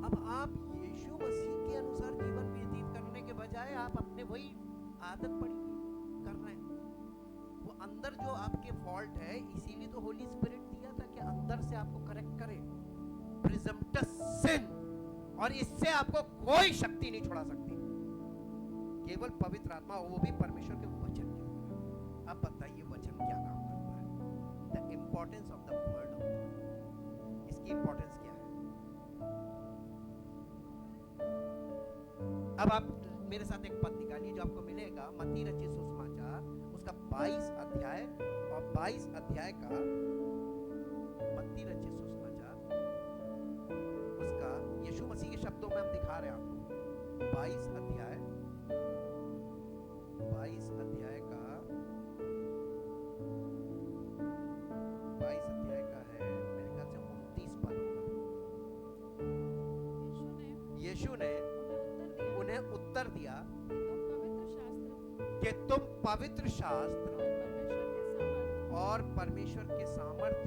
अब आप यीशु मसीह के अनुसार जीवन व्यतीत करने के बजाय आप अपने वही आदत पड़ी कर रहे हैं। वो अंदर जो आपके फॉल्ट है, इसीलिए तो होली स्पिरिट दिया था कि अंदर से आपको करेक्ट करे, प्रिजम्प्टस सिन, और इससे आपको कोई शक्ति नहीं छोड़ा सकती, केवल पवित्र आत्मा, वो भी परमेश्वर के वचन के द्वारा। अब बताइए वचन क्या काम करता है? The importance of the word of God. इसकी इंपॉर्टेंस क्या है? अब आप मेरे साथ एक पद निकालिए जो आपको मिलेगा मत्ती रचित सुसमाचार उसका 22 अध्याय और 22 अध्याय का, मत्ती रचित सुसमाचार उसका, यीशु मसीह के शब्दों में हम दिखा रहे हैं आपको, 22 अध्याय का 22 अध्याय का है मेरे ख्याल से 29 पद होगा। यीशु ने उन्हें उत्तर दिया कि तुम पवित्र शास्त्र और परमेश्वर के सामर्थ,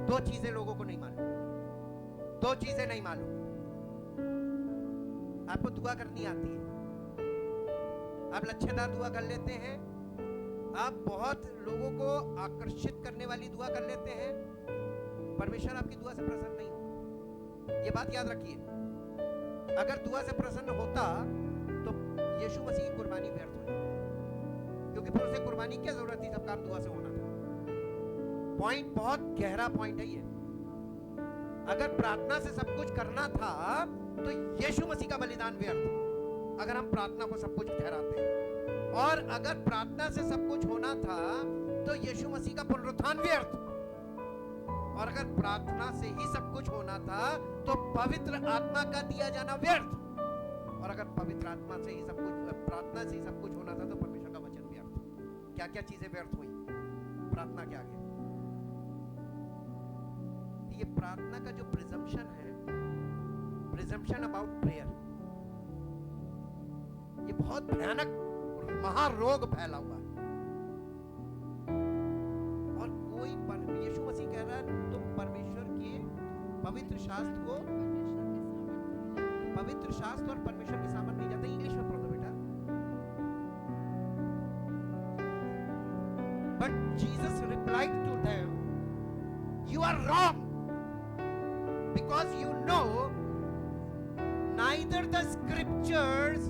दो चीजें लोगों को नहीं मालूम, दो चीजें नहीं मालूम। आपको दुआ करनी आती है, आप लच्छेदार दुआ कर लेते हैं, आप बहुत लोगों को आकर्षित करने वाली दुआ कर लेते हैं, परमेश्वर आपकी दुआ से प्रसन्न नहीं होगा। ये बात याद रखिए। अगर दुआ से प्रसन्न होता तो यीशु मसीह की कुर्बानी व्यर्थ हो जाती, क्योंकि फिर उसे कुर्बानी की क्या जरूरत थी, सब काम दुआ से होना था। पॉइंट बहुत गहरा पॉइंट है ये। अगर प्रार्थना से सब कुछ करना था तो यीशु मसीह का बलिदान व्यर्थ, अगर हम प्रार्थना को सब कुछ ठहराते हैं, और अगर प्रार्थना से सब कुछ होना था तो यीशु मसीह का पुनरुत्थान व्यर्थ, और अगर प्रार्थना से ही सब कुछ होना था तो पवित्र आत्मा का दिया जाना व्यर्थ, और अगर पवित्र आत्मा से ही सब कुछ, प्रार्थना से ही सब कुछ होना था तो परमेश्वर का वचन व्यर्थ। क्या क्या चीजें व्यर्थ हुई प्रार्थना के आगे? ये प्रार्थना का जो प्रिजम्पशन है, प्रिजम्पशन अबाउट प्रेयर, ये बहुत भयानक महारोग फैला हुआ है। और कोई यीशु मसीह कह रहा है तुम परमेश्वर के पवित्र शास्त्र को, पवित्र शास्त्र और परमेश्वर के सामने नहीं जाते। इंग्लिश में पढ़ दो बेटा। But Jesus replied to them, you are wrong, because you know neither the scriptures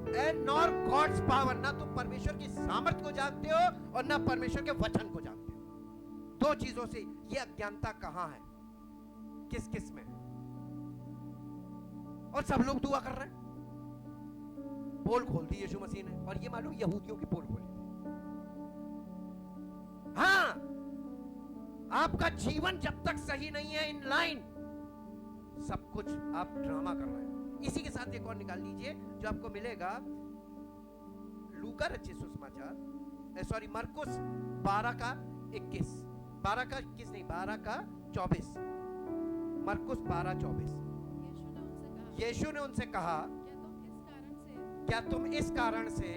and nor God's power, ना तुम परमेश्वर की सामर्थ को जानते हो और ना परमेश्वर के वचन को जानते हो। दो चीजों से ये अज्ञानता कहां है, किस किस में? और सब लोग दुआ कर रहे हैं। पोल खोल दी यीशु मसीह ने, और ये मालूम यहूदियों की पोल खोली थी। हाँ, आपका जीवन जब तक सही नहीं है इन लाइन, सब कुछ आप ड्रामा कर रहे हैं। इसी के साथ एक और निकाल लीजिए जो आपको मिलेगा लूका रचित सुसमाचार, सॉरी मरकुस 12 का 21, 12 का 21 नहीं, 12 का 24, मरकुस 12:24। यीशु ने उनसे कहा, क्या तुम इस कारण से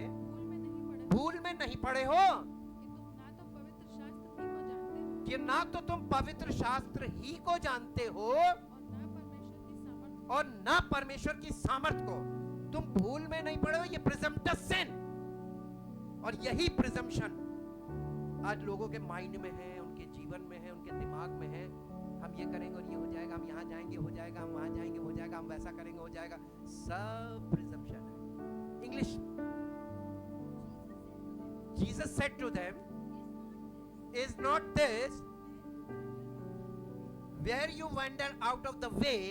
भूल में नहीं पड़े हो कि ना तो तुम पवित्र शास्त्र ही को जानते हो और ना परमेश्वर की सामर्थ को? तुम भूल में नहीं पड़े हो। ये प्रिजम्प्टस सिन, और यही प्रिजम्पशन आज लोगों के माइंड में है, उनके जीवन में है, उनके दिमाग में है। हम ये करेंगे और ये हो जाएगा, हम यहाँ जाएंगे हो जाएगा, हम वहां जाएंगे हो जाएगा, हम वैसा करेंगे हो जाएगा। सब प्रिजम्पशन है। English, Jesus said to them, is not this where you wander out of the way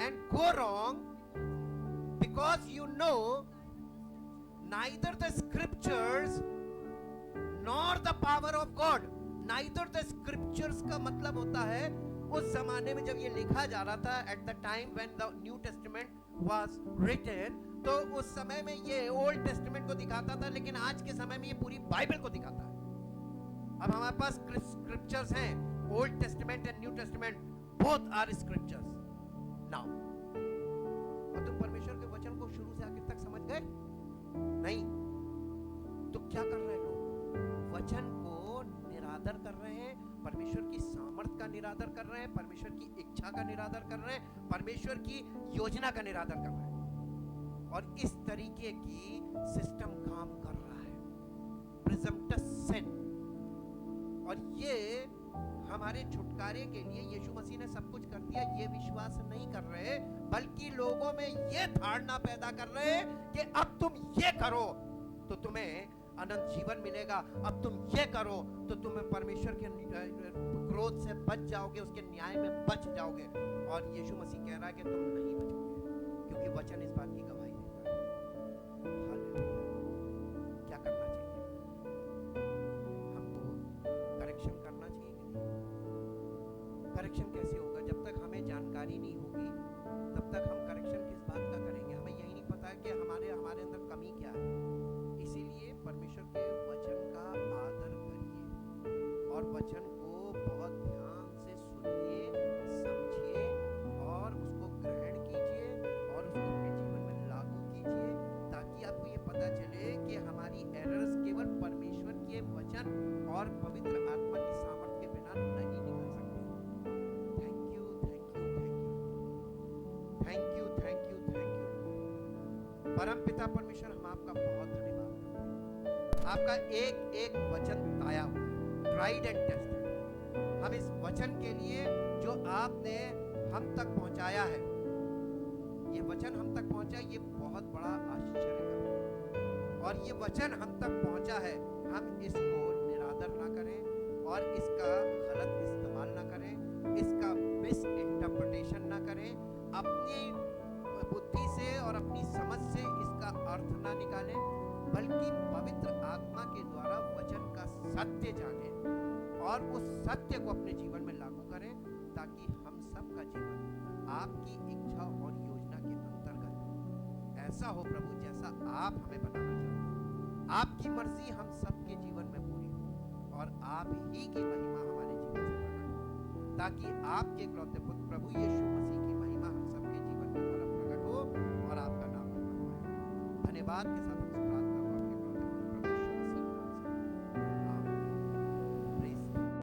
and go wrong, because you know neither the scriptures nor the power of God neither the scriptures का मतलब होता है उस जमाने में जब ये लिखा जा रहा था at the time when the New Testament was written, तो उस समय में ये ओल्ड टेस्टामेंट को दिखाता था, लेकिन आज के समय में ये पूरी बाइबल को दिखाता है। अब हमारे पास स्क्रिप्चर्स हैं, old testament and new testament, both our scriptures now. और तुम परमेश्वर के वचन को शुरू से आखिर तक समझ गए? नहीं। तो क्या कर रहे हैं लोग? वचन को निरादर कर रहे हैं, परमेश्वर की सामर्थ का निरादर कर रहे हैं, परमेश्वर की इच्छा का निरादर कर रहे हैं, परमेश्वर की योजना का निरादर कर रहे हैं। और इस तरीके की सिस्टम काम कर रहा है, प्रिजम्पटस सिन। और ये हमारे छुटकारे के लिए यीशु मसीह ने सब कुछ कर दिया, ये विश्वास नहीं कर रहे, बल्कि लोगों में ये धारणा पैदा कर रहे कि अब तुम ये करो तो तुम्हें अनंत जीवन मिलेगा, अब तुम ये करो तो तुम्हें परमेश्वर के क्रोध से बच जाओगे, उसके न्याय में बच जाओगे। और यीशु मसीह कह रहा है कि तुम नहीं बचोगे, क्योंकि वचन इस बात की गवाही देता है। हालेलुया। क्या करना चाहिए हमको? करेक्शन करना चाहिए कि नहीं? करेक्शन कैसे होगा? जब तक हमें जानकारी नहीं होगी तब तक हम करेक्शन किस बात का करेंगे? हमें यही नहीं पता है कि हमारे अंदर कमी क्या है। इसीलिए परमेश्वर के वचन का आदर करिए और वचन को बहुत ध्यान से सुनिए, समझिए और उसको ग्रहण कीजिए और उसको अपने जीवन में लागू कीजिए, ताकि आपको ये पता चले कि हमारी एरर्स केवल परमेश्वर के वचन और पवित्र आत्मा की सामर्थ के बिना नहीं निकल सकती। Thank you, thank you, thank you, thank you, thank you, thank you. परम पिता परमेश्वर, हम आपका बहुत धन्यवाद करते हैं। आपका एक एक वचन ताया हुआ, ट्राइड एंड टेस्टेड। हम इस वचन के लिए जो आपने हम तक पहुंचाया है, ये वचन हम तक पहुंचा, ये बहुत बड़ा आश्चर्य का। और ये वचन हम तक पहुंचा है, हम इसको निरादर ना करें और इसका गलत इस्तेमाल ना करें, इसका मिस इंटरप्रिटेशन ना करें, अपनी बुद्धि से और अपनी समझ से इसका अर्थ ना निकालें, बल्कि पवित्र आत्मा के द्वारा वचन का सत्य जानें और उस सत्य को अपने जीवन में लागू करें, ताकि हम सबका जीवन आपकी इच्छा और योजना के अंतर्गत ऐसा हो प्रभु जैसा आप हमें बनाना चाहते हैं। आपकी मर्जी हम सबके जीवन में पूरी हो और आप ही की महिमा हमारे जीवन से प्रकट हो, ताकि आपके इकलौते पुत्र प्रभु यीशु मसीह की महिमा हम सबके जीवन में प्रकट हो और आपका नाम महिमा पाए। धन्यवाद के साथ